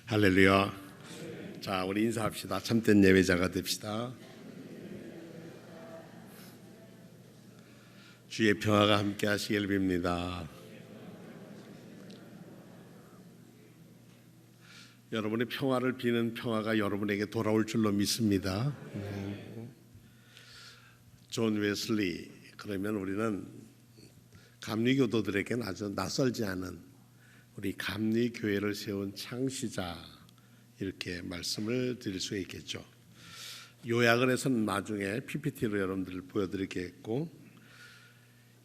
할렐루야. 자, 우리 인사합시다. 참된 예배자가 됩시다. 주의 평화가 함께 하시길 빕니다. 여러분의 평화를 비는 평화가 여러분에게 돌아올 줄로 믿습니다. 존 웨슬리, 그러면 우리는 감리교도들에게는 아주 낯설지 않은 우리 감리교회를 세운 창시자, 이렇게 말씀을 드릴 수 있겠죠. 요약을 해서는 나중에 PPT로 여러분들을 보여드리겠고,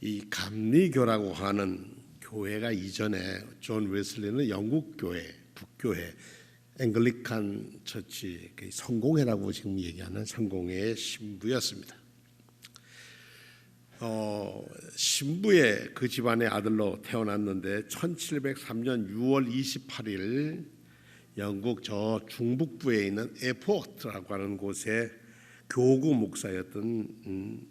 이 감리교라고 하는 교회가 이전에 존 웨슬리는 영국 교회, 북교회, 앵글리칸 처치 성공회라고 지금 얘기하는 성공회의 신부였습니다. 신부의 그 집안의 아들로 태어났는데 1703년 6월 28일 영국 저 중북부에 있는 에포트라고 하는 곳에 교구 목사였던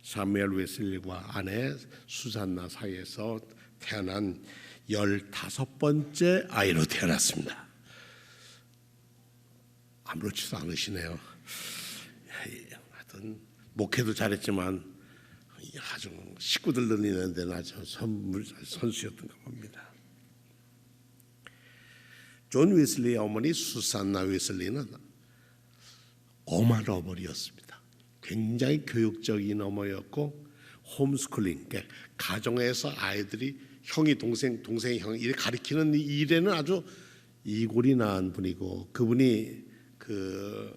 사무엘 웨슬리와 아내 수산나 사이에서 태어난 15번째 아이로 태어났습니다. 아무렇지도 않으시네요. 하여튼 목회도 잘했지만 아주 식구들 늘리는 데는 아주 선수였던 것 봅니다. 존 웨슬리의 어머니 수산나 웨슬리는 엄한 어머니였습니다. 굉장히 교육적인 어머니였고, 홈스쿨링, 그러니까 가정에서 아이들이 형이 동생이 형이 이렇게 가르치는 일에는 아주 이골이 나은 분이고, 그분이 그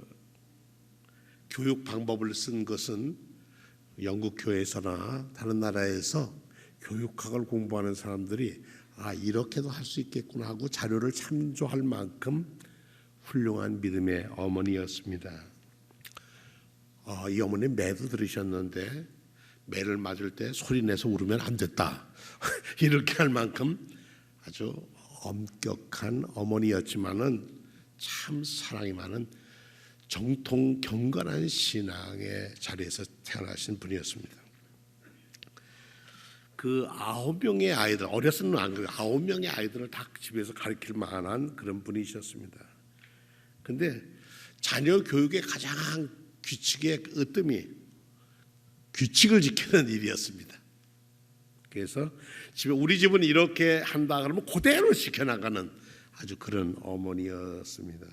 교육 방법을 쓴 것은 영국 교회에서나 다른 나라에서 교육학을 공부하는 사람들이 이렇게도 할 수 있겠구나 하고 자료를 참조할 만큼 훌륭한 믿음의 어머니였습니다. 이 어머니 매도 들으셨는데 매를 맞을 때 소리내서 울으면 안 됐다 이렇게 할 만큼 아주 엄격한 어머니였지만은 참 사랑이 많은 정통 경건한 신앙의 자리에서 태어나신 분이었습니다. 그 9명의 아이들, 어렸을 안 그래요. 9명의 아이들을 다 집에서 가르칠 만한 그런 분이셨습니다. 근데 자녀 교육의 가장 규칙의 으뜸이 규칙을 지키는 일이었습니다. 그래서 우리 집은 이렇게 한다 그러면 그대로 지켜나가는 아주 그런 어머니였습니다.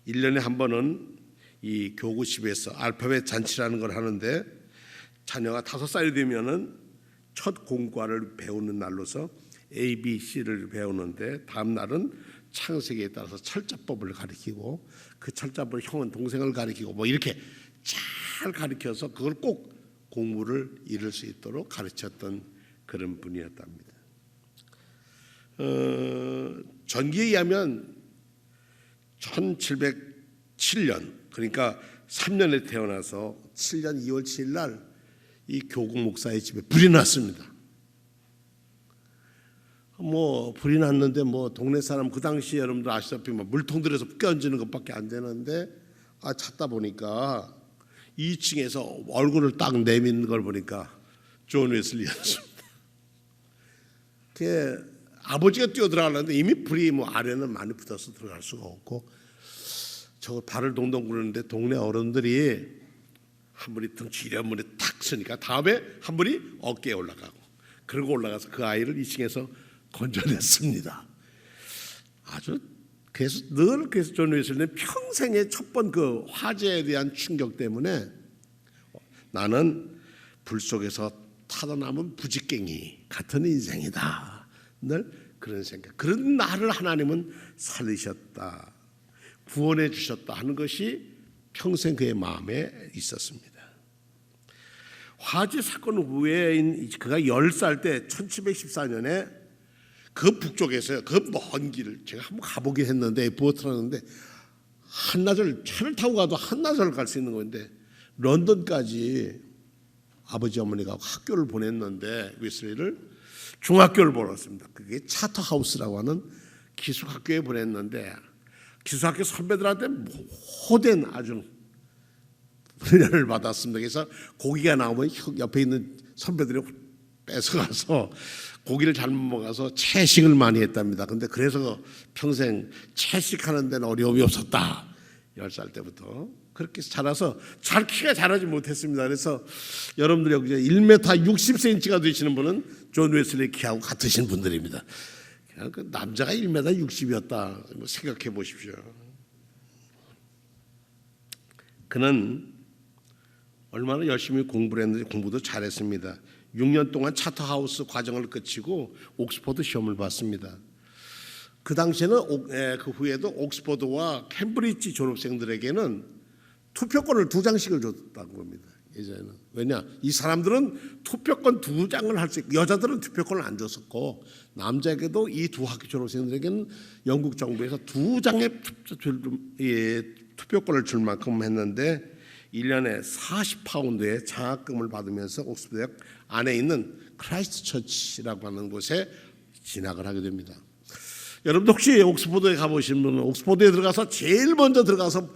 1년에 한 번은 이 교구집에서 알파벳 잔치라는 걸 하는데, 자녀가 5살이 되면은 첫 공과를 배우는 날로서 A, B, C를 배우는데, 다음 날은 창세기에 따라서 철자법을 가르치고, 그 철자법을 형은 동생을 가르치고 뭐 이렇게 잘 가르쳐서 그걸 꼭 공부를 이룰 수 있도록 가르쳤던 그런 분이었답니다. 전기에 의하면 1707년, 그러니까 3년에 태어나서 7년 2월 7일 날 이 교구 목사의 집에 불이 났습니다. 불이 났는데 동네 사람, 그 당시 여러분들 아시다시피 물통들에서 껴얹는 것밖에 안 되는데, 찾다 보니까 2층에서 얼굴을 딱 내미는 걸 보니까 존 웨슬리였습니다. 아버지가 뛰어들어가는데 이미 불이 아래는 많이 붙어서 들어갈 수가 없고, 저 발을 동동 구르는데 동네 어른들이 한 분이 덩치 한 분이 탁 서니까 다음에 한 분이 어깨에 올라가고, 그러고 올라가서 그 아이를 2층에서 건져냈습니다. 그래서 존 웨슬리는 평생의 첫 번 그 화재에 대한 충격 때문에 나는 불 속에서 타다남은 부직갱이 같은 인생이다, 늘 그런 생각. 그런 나를 하나님은 살리셨다, 구원해 주셨다 하는 것이 평생 그의 마음에 있었습니다. 화재 사건 후에 그가 10살 때 1714년에 그 북쪽에서요, 그 먼 길을 제가 한번 가보긴 했는데, 보트라는데 한나절 차를 타고 가도 한나절 갈 수 있는 건데, 런던까지 아버지 어머니가 학교를 보냈는데, 웨슬리를 중학교를 보냈습니다. 그게 차터하우스라고 하는 기숙학교에 보냈는데, 기숙학교 선배들한테 호된 아주 훈련을 받았습니다. 그래서 고기가 나오면 옆에 있는 선배들이 뺏어가서 고기를 잘못 먹어서 채식을 많이 했답니다. 근데 그래서 평생 채식하는 데는 어려움이 없었다. 10살 때부터 그렇게 자라서 키가 자라지 못했습니다. 그래서 여러분들이 여기 1m 60cm가 되시는 분은 존 웨슬리 키하고 같으신 분들입니다. 그 남자가 1m 60이었다 생각해 보십시오. 그는 얼마나 열심히 공부를 했는지 공부도 잘했습니다. 6년 동안 차터하우스 과정을 거치고 옥스퍼드 시험을 봤습니다. 그 당시에는 그 후에도 옥스퍼드와 캠브리지 졸업생들에게는 투표권을 2장씩을 줬다는 겁니다. 예전에는. 왜냐? 이 사람들은 투표권 2장을 할 수 있고 여자들은 투표권을 안 줬었고 남자에게도 이 두 학교 졸업생들에게는 영국 정부에서 2장의 투표권을 줄 만큼 했는데 1년에 40파운드의 장학금을 받으면서 옥스퍼드 대학 안에 있는 크라이스트 처치라고 하는 곳에 진학을 하게 됩니다. 여러분 혹시 옥스퍼드에 가보신 분은 옥스퍼드에 들어가서 제일 먼저 들어가서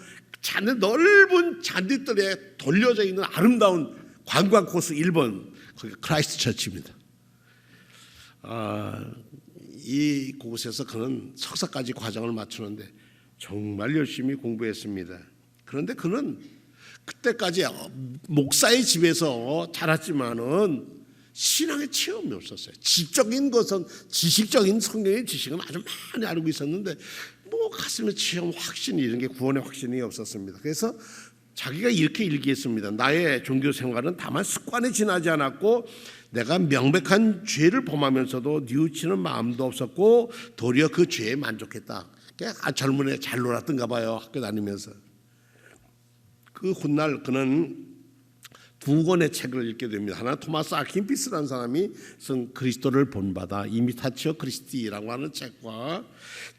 넓은 잔디들에 돌려져 있는 아름다운 관광 코스 1번 거기 크라이스트 처치입니다. 이 곳에서 그는 석사까지 과정을 마치는데 정말 열심히 공부했습니다. 그런데 그는 그때까지 목사의 집에서 자랐지만은 신앙의 체험이 없었어요. 지적인 것은 지식적인 성경의 지식은 아주 많이 알고 있었는데 가슴의 체험 확신 이런 게 구원의 확신이 없었습니다. 그래서 자기가 이렇게 일기했습니다. 나의 종교 생활은 다만 습관에 지나지 않았고 내가 명백한 죄를 범하면서도 뉘우치는 마음도 없었고 도리어 그 죄에 만족했다. 젊은 애 잘 놀았던가 봐요. 학교 다니면서. 그 훗날 그는 2권의 책을 읽게 됩니다. 하나 토마스 아킨피스라는 사람이 쓴 그리스도를 본받아 이미타치오 크리스티라고 하는 책과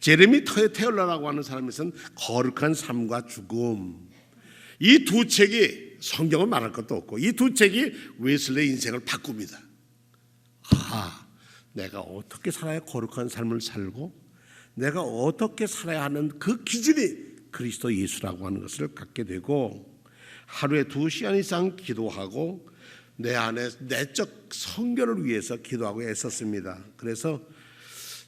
제레미 테일러라고 하는 사람이 쓴 거룩한 삶과 죽음. 이 두 책이 성경을 말할 것도 없고 이 두 책이 웨슬리의 인생을 바꿉니다. 내가 어떻게 살아야 거룩한 삶을 살고 내가 어떻게 살아야 하는 그 기준이 그리스도 예수라고 하는 것을 갖게 되고 하루에 2시간 이상 기도하고 내 안에 내적 성결을 위해서 기도하고 애썼습니다. 그래서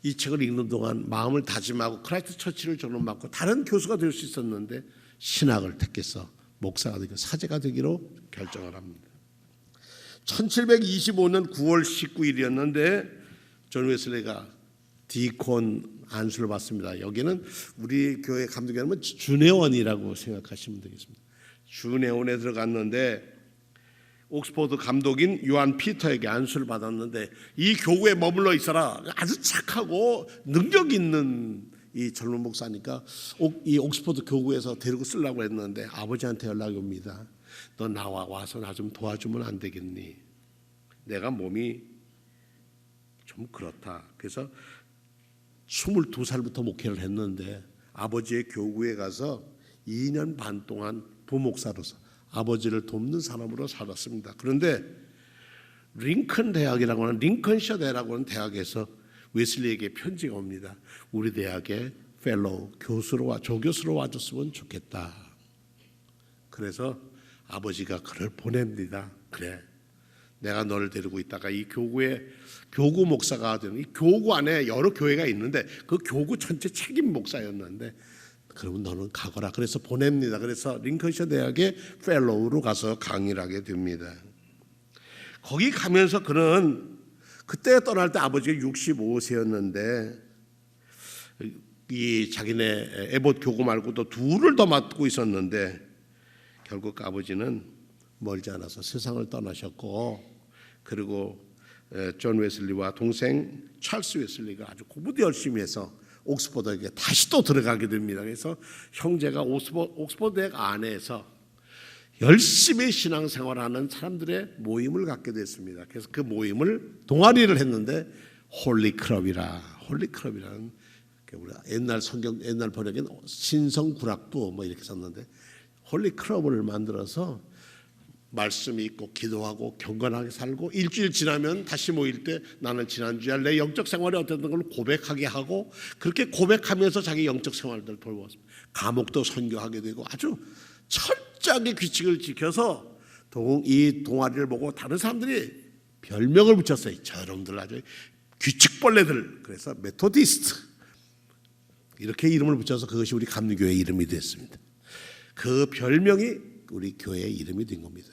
이 책을 읽는 동안 마음을 다짐하고 크라이스트 처치를 졸업받고 다른 교수가 될 수 있었는데 신학을 택해서 목사가 되고 사제가 되기로 결정을 합니다. 1725년 9월 19일이었는데 존 웨슬리가 디콘 안수를 받습니다. 여기는 우리 교회 감독이라면 준회원이라고 생각하시면 되겠습니다. 준회원에 들어갔는데 옥스퍼드 감독인 요한 피터에게 안수를 받았는데 이 교구에 머물러 있어라. 아주 착하고 능력 있는 이 젊은 목사니까 이 옥스퍼드 교구에서 데리고 쓰려고 했는데 아버지한테 연락이 옵니다. 너 와서 나 좀 도와주면 안 되겠니? 내가 몸이 좀 그렇다. 그래서 22살부터 목회를 했는데 아버지의 교구에 가서 2년 반 동안 부목사로서 아버지를 돕는 사람으로 살았습니다. 그런데 링컨 대학이라고 하는 링컨셔 대라고 하는 대학에서 웨슬리에게 편지가 옵니다. 우리 대학에 펠로우 교수로 조교수로 와줬으면 좋겠다. 그래서 아버지가 그를 보냅니다. 그래, 내가 너를 데리고 있다가 이 교구의 교구 목사가 되는 이 교구 안에 여러 교회가 있는데 그 교구 전체 책임 목사였는데 그러면 너는 가거라. 그래서 보냅니다. 그래서 링컨셔 대학의 펠로우로 가서 강의를 하게 됩니다. 거기 가면서 그는 그때 떠날 때 아버지가 65세였는데 이 자기네 에봇 교구 말고도 둘을 더 맡고 있었는데 결국 아버지는 멀지 않아서 세상을 떠나셨고 그리고 존 웨슬리와 동생 찰스 웨슬리가 아주 공부도 열심히 해서 옥스퍼드에게 다시 또 들어가게 됩니다. 그래서 형제가 옥스퍼드 대학 안에서 열심히 신앙생활하는 사람들의 모임을 갖게 됐습니다. 그래서 그 모임을 동아리를 했는데 홀리클럽이라는 우리가 옛날 성경 옛날 번역엔 신성구락부 뭐 이렇게 썼는데 홀리클럽을 만들어서 말씀이 있고 기도하고 경건하게 살고 일주일 지나면 다시 모일 때 나는 지난주에 내 영적 생활이 어땠던 걸 고백하게 하고 그렇게 고백하면서 자기 영적 생활들을 돌보았습니다. 감옥도 선교하게 되고 아주 철저하게 규칙을 지켜서 이 동아리를 보고 다른 사람들이 별명을 붙였어요. 저놈들 아주 규칙벌레들. 그래서 메토디스트 이렇게 이름을 붙여서 그것이 우리 감리교회 이름이 됐습니다. 그 별명이 우리 교회의 이름이 된 겁니다.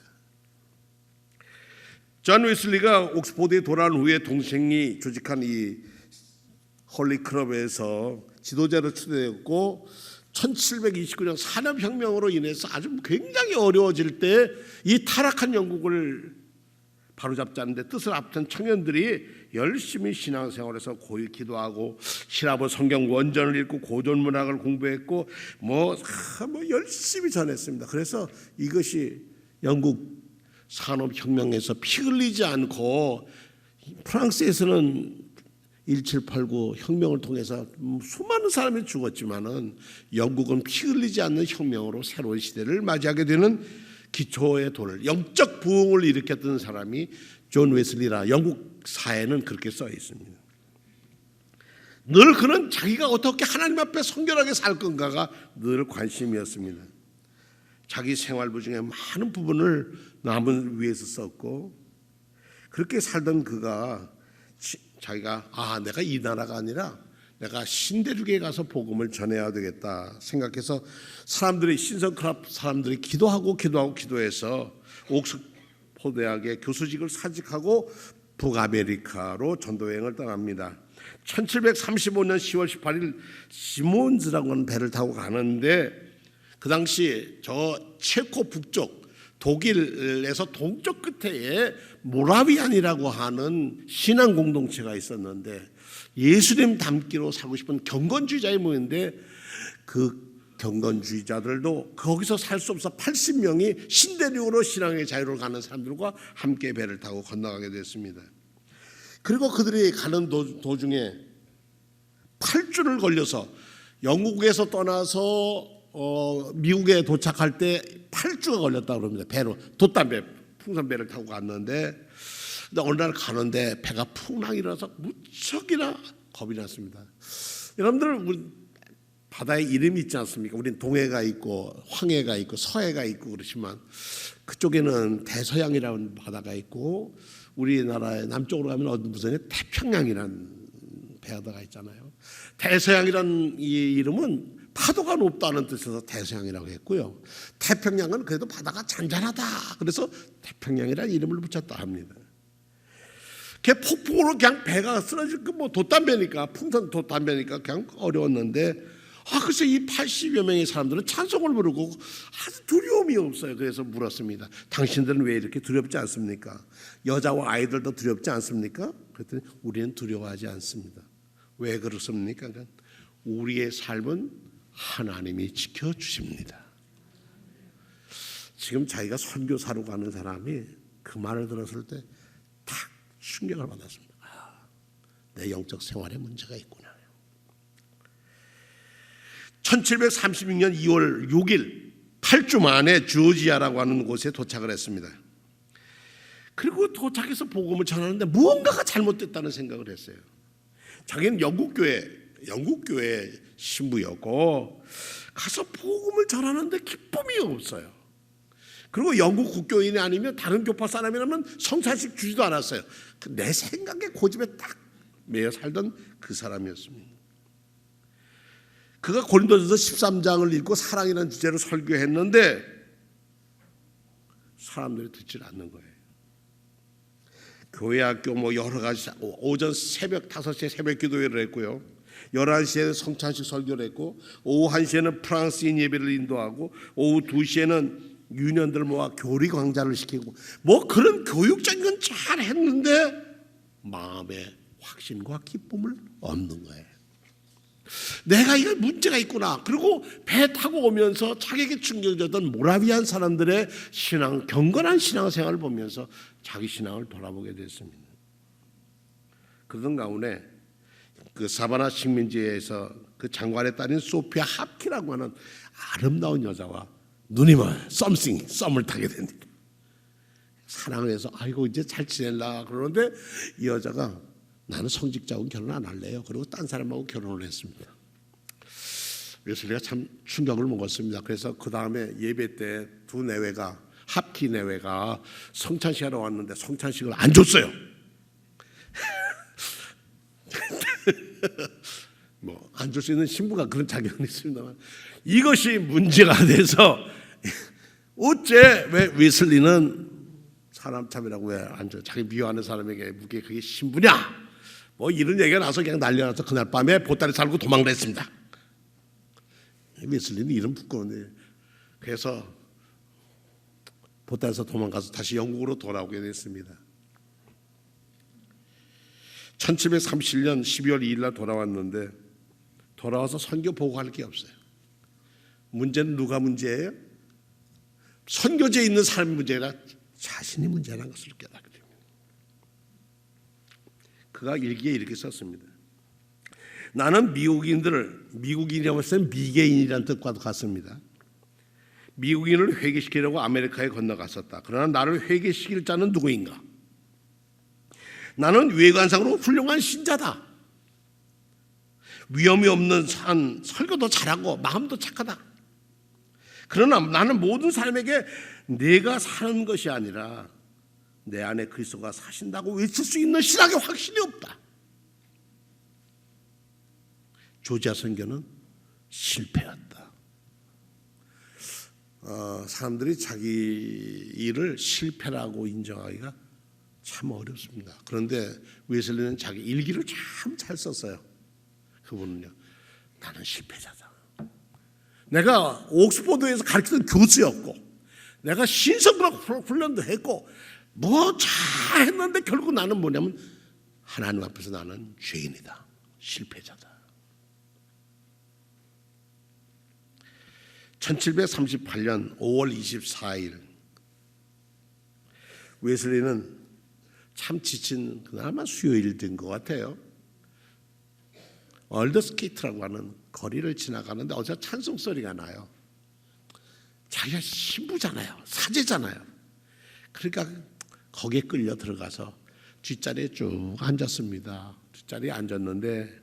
존 웨슬리가 옥스포드에 돌아온 후에 동생이 조직한 이 홀리 클럽에서 지도자로 추대되었고 1729년 산업혁명으로 인해서 아주 굉장히 어려워질 때 이 타락한 영국을 바로잡자는 데 뜻을 앞둔 청년들이 열심히 신앙생활에서 고이 기도하고 신학원 성경 원전을 읽고 고전 문학을 공부했고 뭐 열심히 전했습니다. 그래서 이것이 영국 산업혁명에서 피 흘리지 않고 프랑스에서는 1789 혁명을 통해서 수많은 사람이 죽었지만은 영국은 피 흘리지 않는 혁명으로 새로운 시대를 맞이하게 되는 기초의 돌을 영적 부흥을 일으켰던 사람이 존 웨슬리라 영국 사회는 그렇게 써 있습니다. 늘 그는 자기가 어떻게 하나님 앞에 성결하게 살 건가가 늘 관심이었습니다. 자기 생활부 중에 많은 부분을 남을 위해서 썼고 그렇게 살던 그가 자기가 내가 이 나라가 아니라 내가 신대륙에 가서 복음을 전해야 되겠다 생각해서 사람들이 신성클럽 사람들이 기도해서 옥스포드 대학의 교수직을 사직하고 북아메리카로 전도여행을 떠납니다. 1735년 10월 18일 시몬즈라고 하는 배를 타고 가는데 그 당시 저 체코 북쪽 독일에서 동쪽 끝에 모라비안이라고 하는 신앙 공동체가 있었는데 예수님 닮기로 살고 싶은 경건주의자의 모임인데 그 경건주의자들도 거기서 살 수 없어 80명이 신대륙으로 신앙의 자유로 가는 사람들과 함께 배를 타고 건너가게 됐습니다. 그리고 그들이 가는 도중에 8주를 걸려서 영국에서 떠나서 미국에 도착할 때 8주가 걸렸다고 합니다. 배로 돛담배 풍선배를 타고 갔는데 어느 날 가는데 배가 풍랑이라서 무척이나 겁이 났습니다. 여러분들 우리 바다에 이름이 있지 않습니까? 우리는 동해가 있고 황해가 있고 서해가 있고 그렇지만 그쪽에는 대서양이라는 바다가 있고 우리나라의 남쪽으로 가면 무슨 태평양이라는 바다가 있잖아요. 대서양이라는 이 이름은 파도가 높다는 뜻에서 대서양이라고 했고요. 태평양은 그래도 바다가 잔잔하다. 그래서 태평양이라는 이름을 붙였다 합니다. 걔 폭풍으로 그냥 배가 쓰러질 뭐 돛담배니까 풍선 돛담배니까 그냥 어려웠는데 글쎄 이 80여 명의 사람들은 찬송을 부르고 아주 두려움이 없어요. 그래서 물었습니다. 당신들은 왜 이렇게 두렵지 않습니까? 여자와 아이들도 두렵지 않습니까? 그랬더니 우리는 두려워하지 않습니다. 왜 그렇습니까? 우리의 삶은 하나님이 지켜주십니다. 지금 자기가 선교사로 가는 사람이 그 말을 들었을 때 탁 충격을 받았습니다. 내 영적 생활에 문제가 있구나. 1736년 2월 6일 8주 만에 조지아라고 하는 곳에 도착을 했습니다. 그리고 도착해서 복음을 전하는데 무언가가 잘못됐다는 생각을 했어요. 자기는 영국교회 신부였고 가서 복음을 전하는데 기쁨이 없어요. 그리고 영국 국교인이 아니면 다른 교파 사람이라면 성찬식 주지도 않았어요. 내 생각에 고집에 딱 매여 살던 그 사람이었습니다. 그가 고린도전서 13장을 읽고 사랑이라는 주제로 설교했는데 사람들이 듣질 않는 거예요. 교회 학교 뭐 여러 가지 오전 새벽 5시에 새벽 기도회를 했고요. 11시에는 성찬식 설교를 했고 오후 1시에는 프랑스인 예배를 인도하고 오후 2시에는 유년들 모아 교리 강좌를 시키고 뭐 그런 교육적인 건 잘 했는데 마음에 확신과 기쁨을 얻는 거예요. 내가 이거 문제가 있구나. 그리고 배 타고 오면서 자기에게 충격이었던 모라비안 사람들의 경건한 신앙생활을 보면서 자기 신앙을 돌아보게 됐습니다. 그런 가운데 그 사바나 식민지에서 그 장관의 딸인 소피아 합키라고 하는 아름다운 여자와 누님은 썸을 타게 됩니다. 사랑을 해서 아이고 이제 잘 지낼라 그러는데 이 여자가 나는 성직자하고 결혼 안 할래요. 그리고 딴 사람하고 결혼을 했습니다. 웨슬리가 참 충격을 먹었습니다. 그래서 그 다음에 예배 때 두 내외가 합키 내외가 성찬식하러 왔는데 성찬식을 안 줬어요. 뭐 안 줄 수 있는 신부가 그런 자격은 있습니다만 이것이 문제가 돼서 어째 왜 웨슬리는 사람 참이라고 왜 안 줘? 자기 미워하는 사람에게 무게 그게 신부냐? 뭐 이런 얘기가 나서 그냥 난리 나서 그날 밤에 보따리 살고 도망을 했습니다. 웨슬리는 이런 부끄러운데 그래서 보따리에서 도망가서 다시 영국으로 돌아오게 됐습니다. 1737년 12월 2일 날 돌아왔는데 돌아와서 선교 보고할 게 없어요. 문제는 누가 문제예요? 선교지에 있는 사람이 문제라 자신이 문제라는 것을 깨닫게 됩니다. 그가 일기에 이렇게 썼습니다. 나는 미국인이라고 했을 때 미개인이라는 뜻과도 같습니다. 미국인을 회개시키려고 아메리카에 건너갔었다. 그러나 나를 회개시킬 자는 누구인가? 나는 외관상으로 훌륭한 신자다. 위험이 없는 산, 설교도 잘하고 마음도 착하다. 그러나 나는 모든 사람에게 내가 사는 것이 아니라 내 안에 그리스도가 사신다고 외칠 수 있는 신학의 확신이 없다. 조지아 선교는 실패였다. 사람들이 자기 일을 실패라고 인정하기가 참 어렵습니다. 그런데 웨슬리는 자기 일기를 참 잘 썼어요. 그분은요, 나는 실패자다. 내가 옥스퍼드에서 가르치던 교수였고 내가 신성과 훈련도 했고 뭐 잘했는데 결국 나는 뭐냐면 하나님 앞에서 나는 죄인이다. 실패자다. 1738년 5월 24일 웨슬리는 참 지친 그나마 수요일 된 것 같아요. 얼더스케이트라고 하는 거리를 지나가는데 어디서 찬송 소리가 나요. 자기가 신부잖아요. 사제잖아요. 그러니까 거기에 끌려 들어가서 뒷자리에 쭉 앉았습니다. 뒷자리에 앉았는데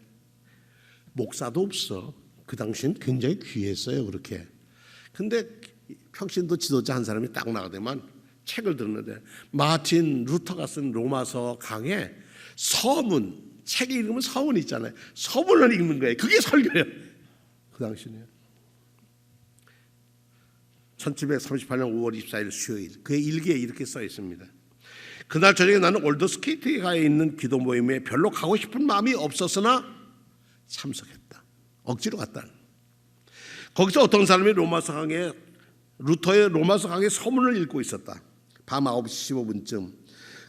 목사도 없어. 그 당시엔 굉장히 귀했어요. 그렇게. 근데 평신도 지도자 한 사람이 딱 나가더만 책을 들었는데 마틴 루터가 쓴 로마서 강에 서문, 책의 이름은 서문 있잖아요. 서문을 읽는 거예요. 그게 설교예요. 그 당시에요. 1738년 5월 24일 수요일 그의 일기에 이렇게 써 있습니다. 그날 저녁에 나는 올더스케이트가에 있는 기도 모임에 별로 가고 싶은 마음이 없었으나 참석했다. 억지로 갔다. 거기서 어떤 사람이 루터의 로마서 강의 서문을 읽고 있었다. 밤 9시 15분쯤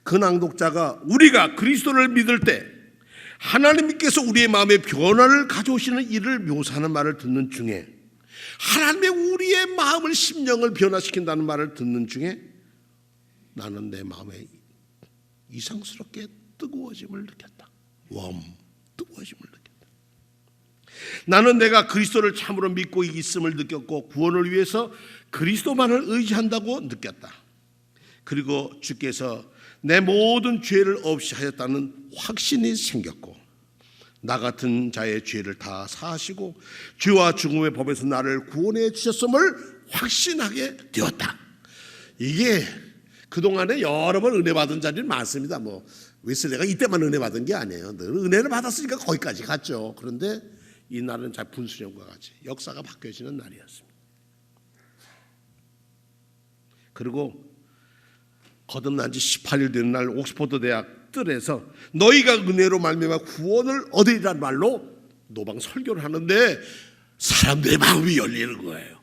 그 낭독자가 우리가 그리스도를 믿을 때 하나님께서 우리의 마음에 변화를 가져오시는 일을 묘사하는 말을 듣는 중에 하나님의 우리의 마음을 심령을 변화시킨다는 말을 듣는 중에 나는 내 마음에 이상스럽게 뜨거워짐을 느꼈다. 뜨거워짐을 느꼈다. 나는 내가 그리스도를 참으로 믿고 있음을 느꼈고 구원을 위해서 그리스도만을 의지한다고 느꼈다. 그리고 주께서 내 모든 죄를 없이 하였다는 확신이 생겼고 나 같은 자의 죄를 다 사하시고 죄와 죽음의 법에서 나를 구원해 주셨음을 확신하게 되었다. 이게 그동안에 여러 번 은혜 받은 자리는 많습니다. 뭐 웨슬리가 이때만 은혜 받은 게 아니에요. 늘 은혜를 받았으니까 거기까지 갔죠. 그런데 이 날은 자 분수령과 같이 역사가 바뀌어지는 날이었습니다. 그리고 거듭난 지 18일 되는 날 옥스퍼드 대학 뜰에서 너희가 은혜로 말미암아 구원을 얻으리란 말로 노방 설교를 하는데 사람들의 마음이 열리는 거예요.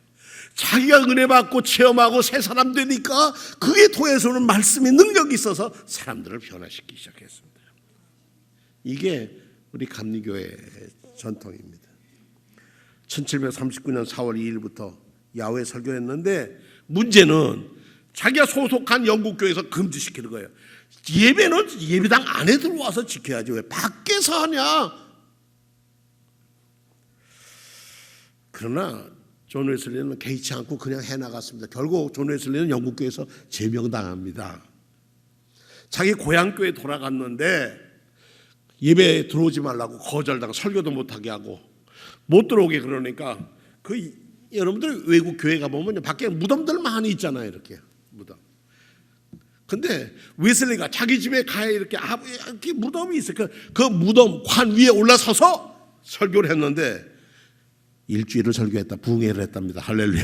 자기가 은혜 받고 체험하고 새 사람 되니까 그게 통해서는 말씀의 능력이 있어서 사람들을 변화시키기 시작했습니다. 이게 우리 감리교회의 전통입니다. 1739년 4월 2일부터 야외 설교했는데 문제는 자기가 소속한 영국교회에서 금지시키는 거예요. 예배는 예배당 안에 들어와서 지켜야지 왜 밖에서 하냐. 그러나 존 웨슬리는 개의치 않고 그냥 해나갔습니다. 결국 존 웨슬리는 영국교회에서 제명당합니다. 자기 고향교회 돌아갔는데 예배에 들어오지 말라고 거절당하고 설교도 못하게 하고 못 들어오게 그러니까 여러분들 외국 교회 가보면 밖에 무덤들 많이 있잖아요. 이렇게 무덤. 근데 웨슬리가 자기 집에 가야 이렇게 무덤이 있어요. 그 무덤 관 위에 올라서서 설교를 했는데 일주일을 설교했다. 부흥회를 했답니다. 할렐루야.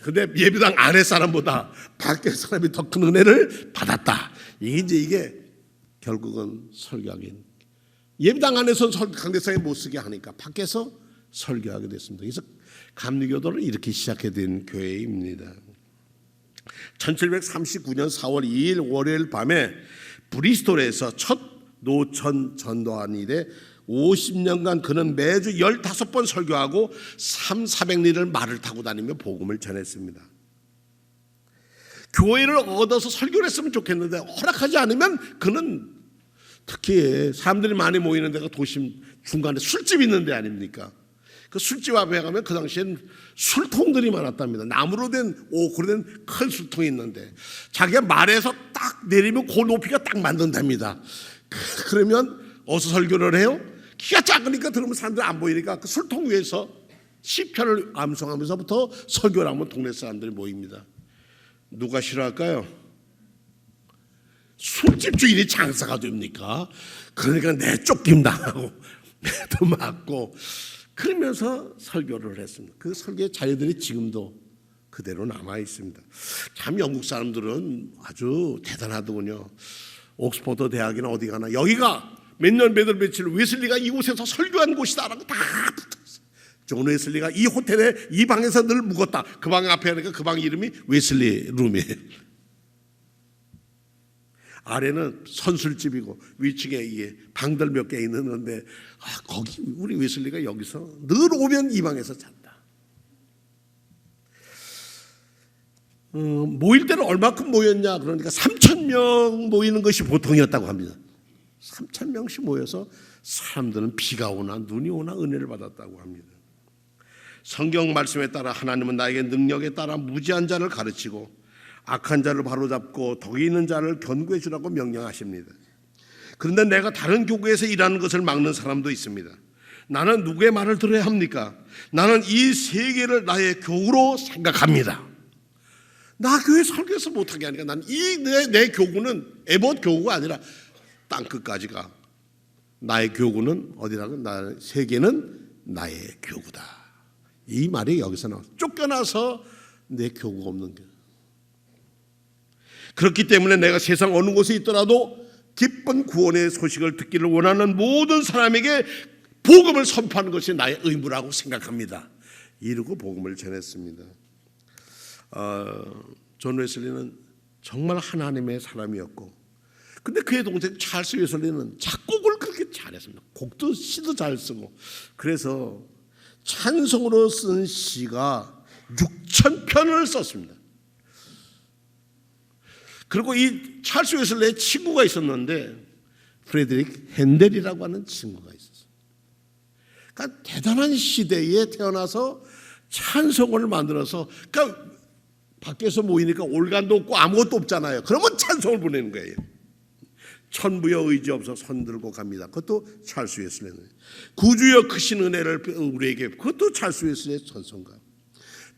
근데 예배당 안에 사람보다 밖에 사람이 더 큰 은혜를 받았다. 이게 결국은 설교하긴, 예배당 안에서는 강대상에 못 쓰게 하니까 밖에서 설교하게 됐습니다. 그래서 감리교도를 이렇게 시작해 된 교회입니다. 1739년 4월 2일 월요일 밤에 브리스톨에서 첫 노천 전도한 이래 50년간 그는 매주 15번 설교하고 300~400리를 말을 타고 다니며 복음을 전했습니다. 교회를 얻어서 설교를 했으면 좋겠는데 허락하지 않으면 그는, 특히 사람들이 많이 모이는 데가 도심 중간에 술집 있는 데 아닙니까? 그 술집 앞에 가면 그 당시엔 술통들이 많았답니다. 나무로 된 오크로 된 큰 술통이 있는데 자기가 말에서 딱 내리면 그 높이가 딱 맞는답니다. 그러면 어디서 설교를 해요? 키가 작으니까 들으면 사람들이 안 보이니까 그 술통 위에서 시편을 암송하면서부터 설교를 하면 동네 사람들이 모입니다. 누가 싫어할까요? 술집 주인이 장사가 됩니까? 그러니까 내 쫓김 당하고 매도 맞고 그러면서 설교를 했습니다. 그 설교의 자료들이 지금도 그대로 남아 있습니다. 참 영국 사람들은 아주 대단하더군요. 옥스퍼드 대학이나 어디 가나 여기가 몇 년 며칠 웨슬리가 이곳에서 설교한 곳이다라고 다 붙었어요. 존 웨슬리가 이 호텔에 이 방에서 늘 묵었다. 그 방 앞에 하니까 그 방 이름이 웨슬리 룸이에요. 아래는 선술집이고 위층에 이게 방들 몇 개 있는데 거기 우리 웨슬리가 여기서 늘 오면 이 방에서 잔다. 모일 때는 얼마큼 모였냐 그러니까 3,000명 모이는 것이 보통이었다고 합니다. 3,000명씩 모여서 사람들은 비가 오나 눈이 오나 은혜를 받았다고 합니다. 성경 말씀에 따라 하나님은 나에게 능력에 따라 무지한 자를 가르치고 악한 자를 바로잡고 덕이 있는 자를 견고해 주라고 명령하십니다. 그런데 내가 다른 교구에서 일하는 것을 막는 사람도 있습니다. 나는 누구의 말을 들어야 합니까? 나는 이 세계를 나의 교구로 생각합니다. 나 교회 설교해서 못하게 하니까 난 내 교구는 에봇 교구가 아니라 땅끝까지가 나의 교구는 어디라고? 나의 세계는 나의 교구다. 이 말이 여기서 나와. 쫓겨나서 내 교구가 없는 게. 그렇기 때문에 내가 세상 어느 곳에 있더라도 기쁜 구원의 소식을 듣기를 원하는 모든 사람에게 복음을 선포하는 것이 나의 의무라고 생각합니다. 이러고 복음을 전했습니다. 존 웨슬리는 정말 하나님의 사람이었고, 근데 그의 동생 찰스 웨슬리는 작곡을 그렇게 잘했습니다. 곡도 시도 잘 쓰고, 그래서 찬송으로 쓴 시가 6,000편을 썼습니다. 그리고 이 찰스 웨슬리의 친구가 있었는데 프레드릭 핸델이라고 하는 친구가 있었어요. 그러니까 대단한 시대에 태어나서 찬송을 만들어서, 그러니까 밖에서 모이니까 올간도 없고 아무것도 없잖아요. 그러면 찬송을 보내는 거예요. 천부여 의지 없어 손들고 갑니다. 그것도 찰스 웨슬리는. 구주여 크신 은혜를 우리에게, 그것도 찰스 웨슬리의 찬송가.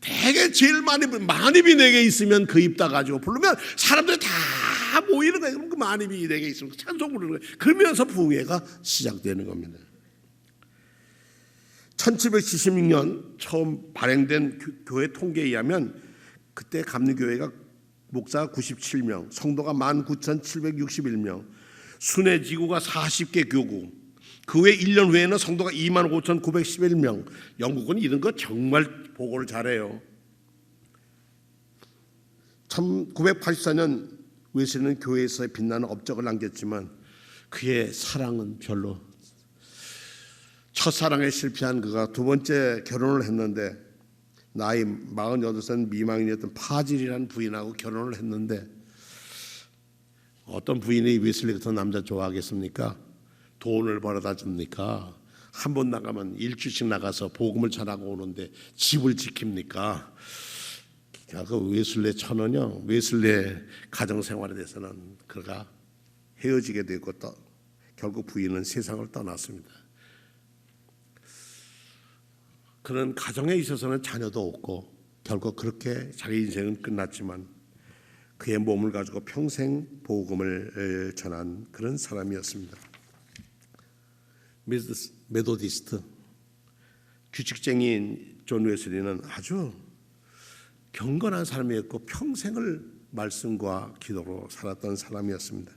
대개 제일 만입이 내게 있으면 그 입 다 가지고 부르면 사람들이 다 모이는 거예요. 그럼 그 만입이 내게 있으면 찬송 부르는 거예요. 그러면서 부흥회가 시작되는 겁니다. 1776년 처음 발행된 교회 통계에 의하면 그때 감리교회가 목사가 97명, 성도가 19,761명, 순회 지구가 40개 교구, 그 외 1년 후에는 성도가 25,911명. 영국은 이런 거 정말 보고를 잘해요. 1984년 웨슬리는 교회에서 빛나는 업적을 남겼지만 그의 사랑은 별로, 첫사랑에 실패한 그가 두 번째 결혼을 했는데 나이 48살 미망인이었던 파질이라는 부인하고 결혼을 했는데, 어떤 부인이 웨슬리 같은 남자 좋아하겠습니까? 돈을 벌어다 줍니까? 한 번 나가면 일주씩 나가서 복음을 전하고 오는데 집을 지킵니까? 그 웨슬리의 천은요, 웨슬리의 가정생활에 대해서는 그가 헤어지게 되고 또 결국 부인은 세상을 떠났습니다. 그런 가정에 있어서는 자녀도 없고 결국 그렇게 자기 인생은 끝났지만 그의 몸을 가지고 평생 복음을 전한 그런 사람이었습니다. 메소디스트 규칙쟁이인 존 웨슬리는 아주 경건한 사람이었고 평생을 말씀과 기도로 살았던 사람이었습니다.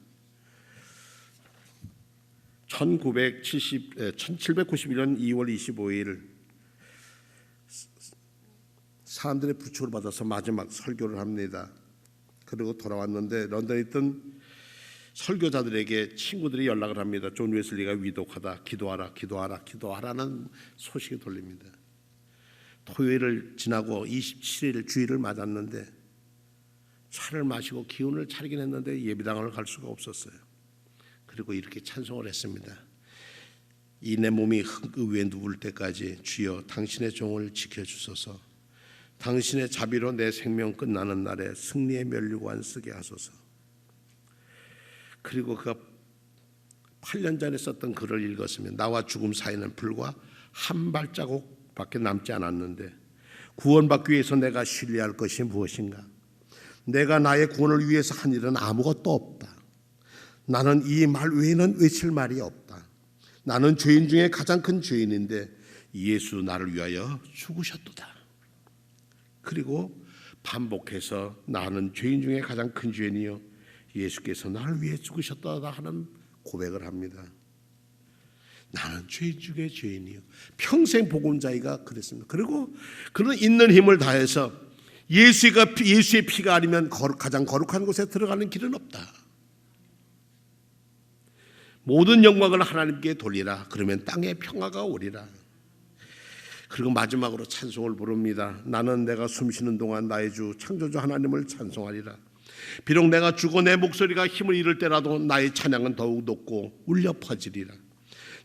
1791년 2월 25일 사람들의 부축을 받아서 마지막 설교를 합니다. 그리고 돌아왔는데 런던에 있던 설교자들에게 친구들이 연락을 합니다. 존 웨슬리가 위독하다. 기도하라는 소식이 돌립니다. 토요일을 지나고 27일 주일을 맞았는데 차를 마시고 기운을 차리긴 했는데 예배당을 갈 수가 없었어요. 그리고 이렇게 찬송을 했습니다. 이 내 몸이 흙 위에 누울 때까지 주여 당신의 종을 지켜주소서. 당신의 자비로 내 생명 끝나는 날에 승리의 면류관 쓰게 하소서. 그리고 그가 8년 전에 썼던 글을 읽었으면 나와 죽음 사이는 불과 한 발자국밖에 남지 않았는데 구원받기 위해서 내가 신뢰할 것이 무엇인가? 내가 나의 구원을 위해서 한 일은 아무것도 없다. 나는 이 말 외에는 외칠 말이 없다. 나는 죄인 중에 가장 큰 죄인인데 예수 나를 위하여 죽으셨도다. 그리고 반복해서 나는 죄인 중에 가장 큰 죄인이요 예수께서 나를 위해 죽으셨다 하는 고백을 합니다. 나는 죄인 중에 죄인이요. 평생 복음자이가 그랬습니다. 그리고 그는 있는 힘을 다해서 예수의 피가 아니면 가장 거룩한 곳에 들어가는 길은 없다. 모든 영광을 하나님께 돌리라. 그러면 땅에 평화가 오리라. 그리고 마지막으로 찬송을 부릅니다. 나는 내가 숨쉬는 동안 나의 주 창조주 하나님을 찬송하리라. 비록 내가 죽어 내 목소리가 힘을 잃을 때라도 나의 찬양은 더욱 높고 울려 퍼지리라.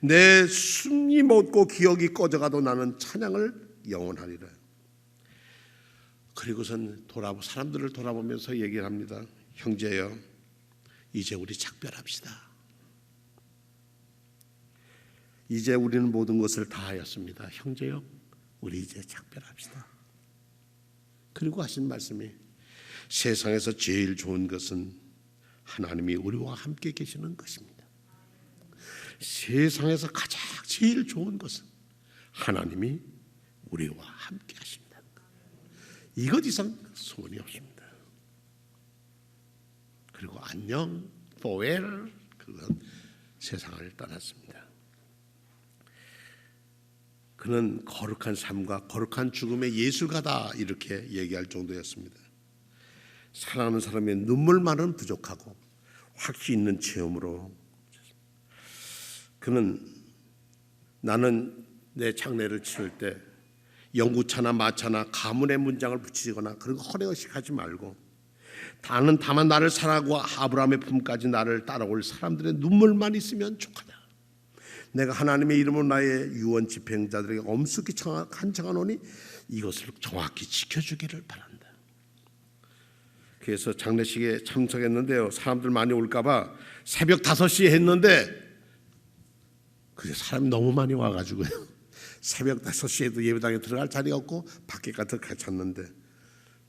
내 숨이 멎고 기억이 꺼져가도 나는 찬양을 영원하리라. 그리고선 사람들을 돌아보면서 얘기를 합니다. 형제여, 이제 우리 작별합시다. 이제 우리는 모든 것을 다 하였습니다. 형제여, 우리 이제 작별합시다. 그리고 하신 말씀이 세상에서 제일 좋은 것은 하나님이 우리와 함께 계시는 것입니다. 세상에서 가장 제일 좋은 것은 하나님이 우리와 함께 하신다는 것. 이것 이상 소원이 없습니다. 그리고 안녕, farewell, 그건 세상을 떠났습니다. 그는 거룩한 삶과 거룩한 죽음의 예술가다 이렇게 얘기할 정도였습니다. 사랑하는 사람의 눈물만은 부족하고 확신 있는 체험으로 그는 나는 내 장례를 치를 때 영구차나 마차나 가문의 문장을 붙이거나 그런 거 허례허식 하지 말고 다만 나를 사랑하고 아브라함의 품까지 나를 따라올 사람들의 눈물만 있으면 족하다. 내가 하나님의 이름으로 나의 유언 집행자들에게 엄숙히 간청하노니 이것을 정확히 지켜주기를 바란다. 그래서 장례식에 참석했는데요, 사람들 많이 올까봐 새벽 5시에 했는데 그게 사람이 너무 많이 와가지고요, 새벽 5시에도 예배당에 들어갈 자리가 없고 밖에 가서 갇혔는데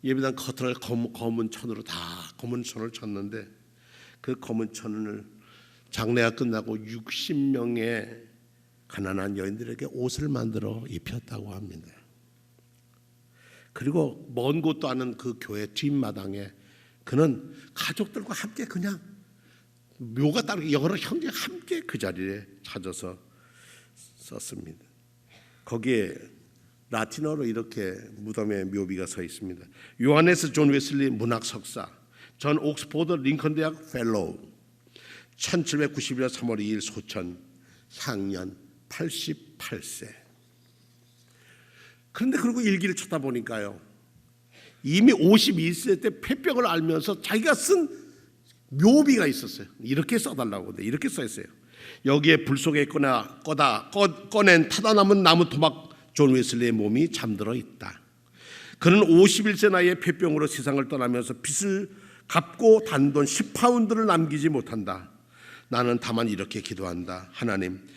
예배당 커튼을 검은 천으로 다 검은 천을 쳤는데 그 검은 천을 장례가 끝나고 60명의 가난한 여인들에게 옷을 만들어 입혔다고 합니다. 그리고 먼 곳도 아닌 그 교회 뒷마당에 그는 가족들과 함께 그냥 묘가 따르게 여러 형제가 함께 그 자리에 찾아서 썼습니다. 거기에 라틴어로 이렇게 무덤에 묘비가 서 있습니다. 요하네스 존 웨슬리 문학 석사, 전 옥스포드 링컨 대학 펠로우, 1791년 3월 2일 소천, 향년 88세. 그런데 그리고 일기를 쳐다보니까요, 이미 52세 때 폐병을 앓면서 자기가 쓴 묘비가 있었어요. 이렇게 써달라고. 근데 이렇게 써있어요. 여기에 불 속에 꺼낸 타다 남은 나무 토막 존 웨슬리의 몸이 잠들어 있다. 그는 51세 나이에 폐병으로 세상을 떠나면서 빚을 갚고 단돈 10파운드를 남기지 못한다. 나는 다만 이렇게 기도한다. 하나님,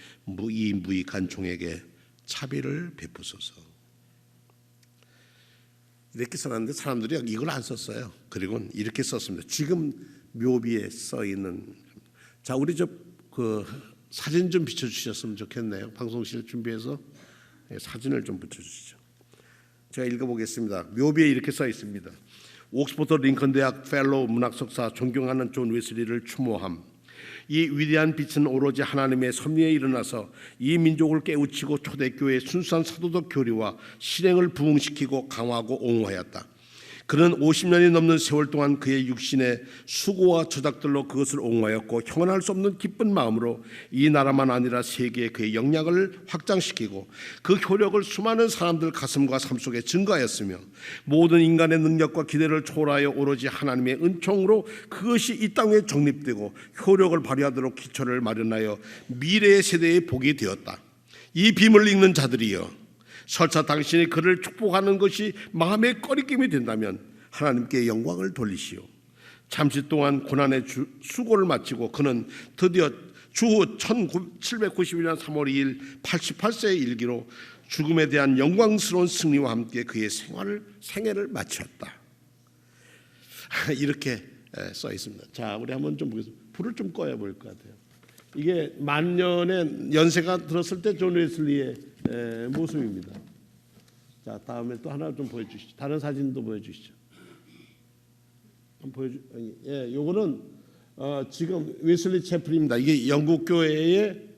이 무익한 종에게 자비를 베푸소서. 이렇게 써놨는데 사람들이 이걸 안 썼어요. 그리고 이렇게 썼습니다. 지금 묘비에 써 있는. 자, 우리 그 사진 좀 비춰주셨으면 좋겠네요. 방송실 준비해서 사진을 좀 붙여주시죠. 제가 읽어보겠습니다. 묘비에 이렇게 써 있습니다. 옥스퍼드 링컨 대학 펠로우 문학 석사 존경하는 존 웨슬리를 추모함. 이 위대한 빛은 오로지 하나님의 섭리에 일어나서 이 민족을 깨우치고 초대교회의 순수한 사도적 교리와 실행을 부흥시키고 강화하고 옹호하였다. 그는 50년이 넘는 세월 동안 그의 육신의 수고와 저작들로 그것을 옹호하였고 형언할 수 없는 기쁜 마음으로 이 나라만 아니라 세계에 그의 영향을 확장시키고 그 효력을 수많은 사람들 가슴과 삶 속에 증거하였으며 모든 인간의 능력과 기대를 초월하여 오로지 하나님의 은총으로 그것이 이 땅에 정립되고 효력을 발휘하도록 기초를 마련하여 미래의 세대의 복이 되었다. 이 빔을 읽는 자들이여, 설사 당신이 그를 축복하는 것이 마음의 꺼리낌이 된다면 하나님께 영광을 돌리시오. 잠시 동안 고난의 수고를 마치고 그는 드디어 주후 1791년 3월 2일 88세의 일기로 죽음에 대한 영광스러운 승리와 함께 그의 생애를 마쳤다. 이렇게 써 있습니다. 자, 우리 한번 좀 보겠습니다. 불을 좀 꺼야 보일 것 같아요. 이게 만년의 연세가 들었을 때 존 웨슬리의 모습입니다. 자, 다음에 또 하나 좀 보여주시죠. 다른 사진도 보여주시죠. 예, 요거는 지금 웨슬리 채플입니다. 이게 영국 교회의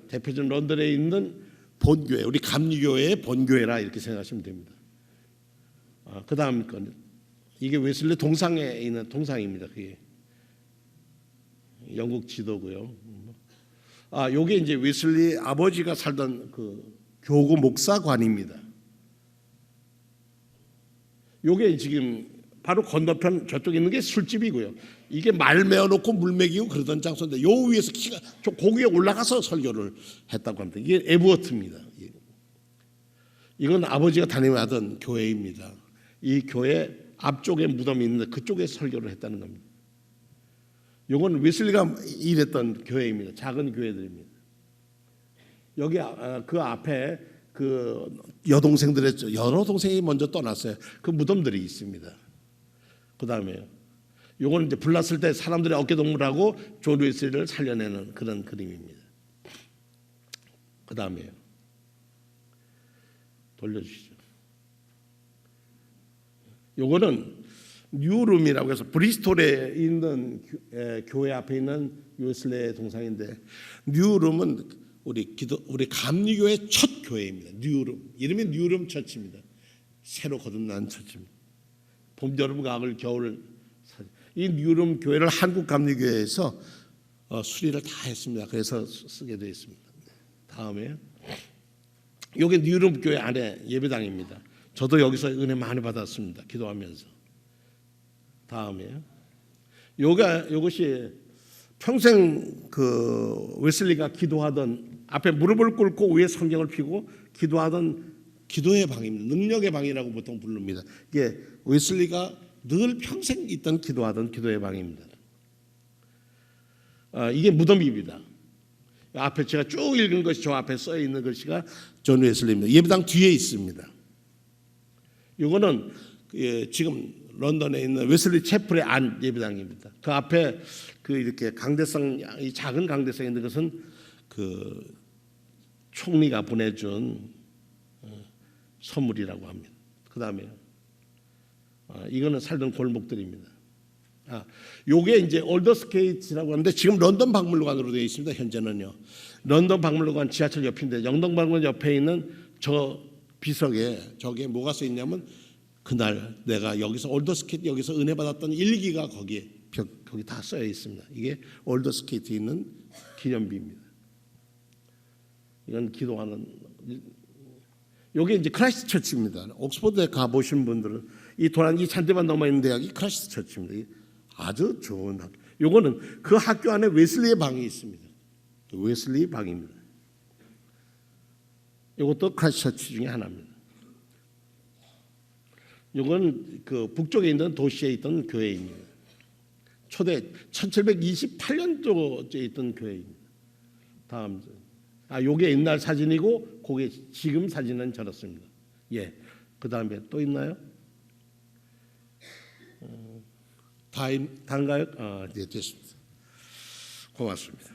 대표적인 런던에 있는 본교회, 우리 감리교회의 본교회라 이렇게 생각하시면 됩니다. 그 다음 건 이게 웨슬리 동상에 있는 동상입니다. 그게 영국 지도고요. 요게 이제 웨슬리 아버지가 살던 그 교구 목사관입니다. 요게 지금 바로 건너편 저쪽에 있는 게 술집이고요. 이게 말 메어놓고 물 먹이고 그러던 장소인데 요 위에서 키가 저 고기에 올라가서 설교를 했다고 합니다. 이게 에브워트입니다. 이건 아버지가 다니던 교회입니다. 이 교회 앞쪽에 무덤이 있는데 그쪽에 설교를 했다는 겁니다. 요건 웨슬리가 일했던 교회입니다. 작은 교회들입니다. 여기 그 앞에 그 여동생들의 여러 동생이 먼저 떠났어요. 그 무덤들이 있습니다. 그 다음에 요거는 이제 불났을 때 사람들의 어깨동무라고 존 웨슬리를 살려내는 그런 그림입니다. 그 다음에요. 돌려주시죠. 요거는 뉴룸이라고 해서 브리스톨에 있는 교회 앞에 있는 웨슬리의 동상인데 뉴룸은 우리 감리교의 첫 교회입니다. 뉴룸 이름이 뉴룸 처치입니다. 새로 거듭난 처치입니다. 봄, 여름, 가을, 겨울 이 뉴룸 교회를 한국 감리교회에서 수리를 다 했습니다. 그래서 쓰게 되어 있습니다. 다음에 여기 뉴룸 교회 안에 예배당입니다. 저도 여기서 은혜 많이 받았습니다. 기도하면서. 다음에 요것이 평생 그 웨슬리가 기도하던 앞에 무릎을 꿇고 위에 성경을 펴고 기도하던 기도의 방입니다. 능력의 방이라고 보통 부릅니다. 이게 웨슬리가 늘 평생 있던 기도하던 기도의 방입니다. 이게 무덤입니다. 앞에 제가 쭉 읽은 것이 저 앞에 써 있는 글씨가 존 웨슬리입니다. 예배당 뒤에 있습니다. 이거는 지금 런던에 있는 웨슬리 채플의 안 예배당입니다. 그 앞에 그 이렇게 강대상 이 작은 강대상에 있는 것은 그 총리가 보내준 선물이라고 합니다. 그 다음에 이거는 살던 골목들입니다. 요게 이제 올더스케이트라고 하는데 지금 런던 박물관으로 되어 있습니다. 현재는요. 런던 박물관 지하철 옆인데 영동 박물관 옆에 있는 저 비석에 저게 뭐가 써 있냐면 그날 내가 여기서 올더스케이트 여기서 은혜 받았던 일기가 거기 다 써져 있습니다. 이게 올더스케이트에 있는 기념비입니다. 이건 기도하는 요게 이제 크라이스트 처치입니다. 옥스퍼드에 가 보신 분들은 이 도란 이 잔디만 남아 있는 대학이 크라이스트 처치입니다. 아주 좋은 학교. 요거는 그 학교 안에 웨슬리의 방이 있습니다. 웨슬리 방입니다. 이것도 크라이스트 처치 중에 하나입니다. 이건 그 북쪽에 있는 도시에 있던 교회입니다. 초대 1728년도에 있던 교회입니다. 다음 요게 옛날 사진이고 그게 지금 사진은 저렇습니다. 예. 그 다음에 또 있나요? 다인가요? 네, 됐습니다. 고맙습니다.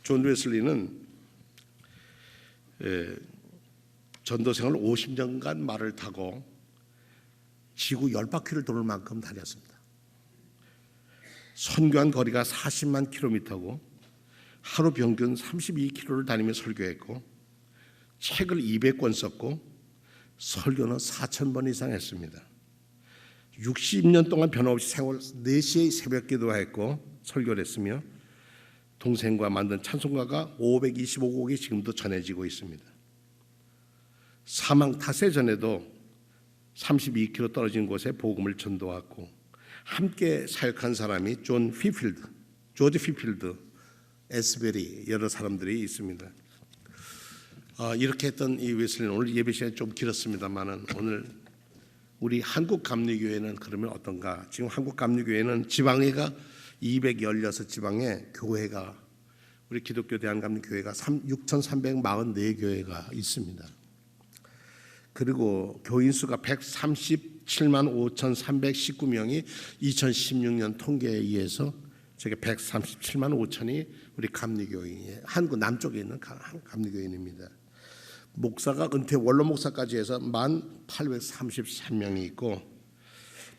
존 웨슬리는 전도생을 50년간 말을 타고 지구 10바퀴를 도는 만큼 다녔습니다. 선교한 거리가 40만 킬로미터고 하루 평균 32km를 다니며 설교했고 책을 200권 썼고 설교는 4,000번 이상 했습니다. 60년 동안 변함없이 생활 4시에 새벽 기도했고 설교를 했으며 동생과 만든 찬송가가 525곡이 지금도 전해지고 있습니다. 사망 탓에 전에도 32km 떨어진 곳에 복음을 전도하고 함께 사역한 사람이 조지 피필드, 에스베리 여러 사람들이 있습니다. 이렇게 했던 이 웨슬리는 오늘 예배 시간이 좀 길었습니다만은 오늘 우리 한국 감리교회는 그러면 어떤가? 지금 한국 감리교회는 지방회가 216지방에 교회가 우리 기독교 대한감리교회가 6,344교회가 있습니다. 그리고 교인 수가 137만 5,319명이 2016년 통계에 의해서 저게 137만 5천이 우리 감리교인이에요. 한국 남쪽에 있는 감리교인입니다. 목사가 은퇴 원로 목사까지 해서 1,833명이 있고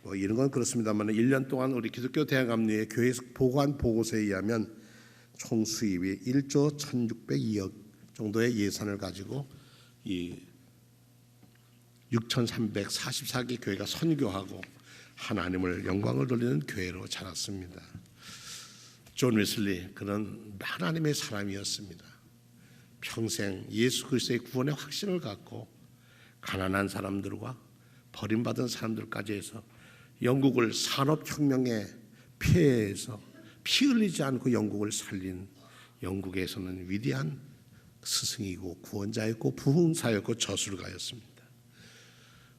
뭐 이런 건 그렇습니다만 1년 동안 우리 기독교 대한감리의 교회 보관 보고서에 의하면 총 수입이 1조 1,602억 정도의 예산을 가지고 이 6,344개 교회가 선교하고 하나님을 영광을 돌리는 교회로 자랐습니다. 존 웨슬리 그런 하나님의 사람이었습니다. 평생 예수 그리스도의 구원의 확신을 갖고 가난한 사람들과 버림받은 사람들까지 해서 영국을 산업혁명의 폐해에서 피 흘리지 않고 영국을 살린 영국에서는 위대한 스승이고 구원자였고 부흥사였고 저술가였습니다.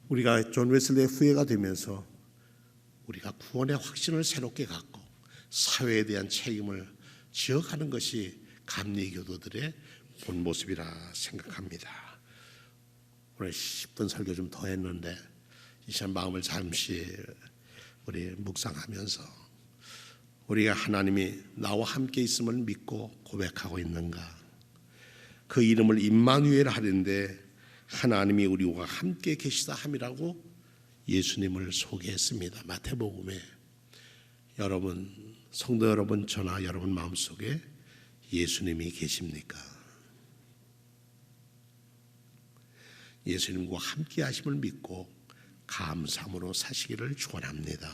우리가 존 웨슬리의 후예가 되면서 우리가 구원의 확신을 새롭게 갖고 사회에 대한 책임을 지어가는 것이 감리교도들의 본 모습이라 생각합니다. 오늘 10분 설교 좀 더 했는데 이 시간 마음을 잠시 우리 묵상하면서 우리가 하나님이 나와 함께 있음을 믿고 고백하고 있는가? 그 이름을 임마누엘 하는데 하나님이 우리와 함께 계시다 함이라고 예수님을 소개했습니다. 마태복음에. 여러분, 성도 여러분, 저나 여러분 마음속에 예수님이 계십니까? 예수님과 함께 하심을 믿고 감사함으로 사시기를 축원합니다.